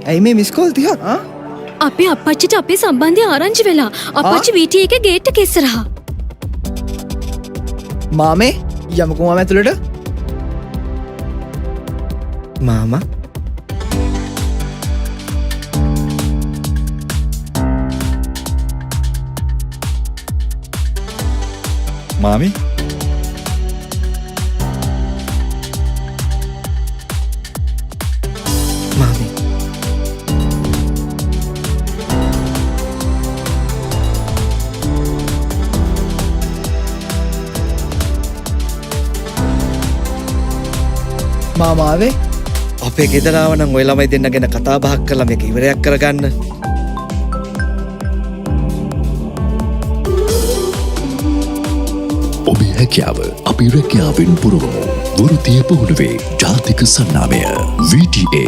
ඇයි මේ miss call 30ක්? අපේ අප්පච්චිට අපේ සම්බන්ධය ආරංචි වෙලා. අප්පච්චි VT එකේ ගේට් එක ඉස්සරහා. මාමේ යමුකෝ මාම ඇතුළට. මාමා මාමි මාමේ මාමාවේ අපේ ගෙදරාව නම් ඔය ළමයි දෙන්න ගැන කතා බහක් කරලා මේක ඉවරයක් කරගන්න. ඔබේ හැකියාව අපි රැකියාවෙන් පුරවමු. වෘත්තීය පුහුණුවේ ජාතික සන්නාමය VTA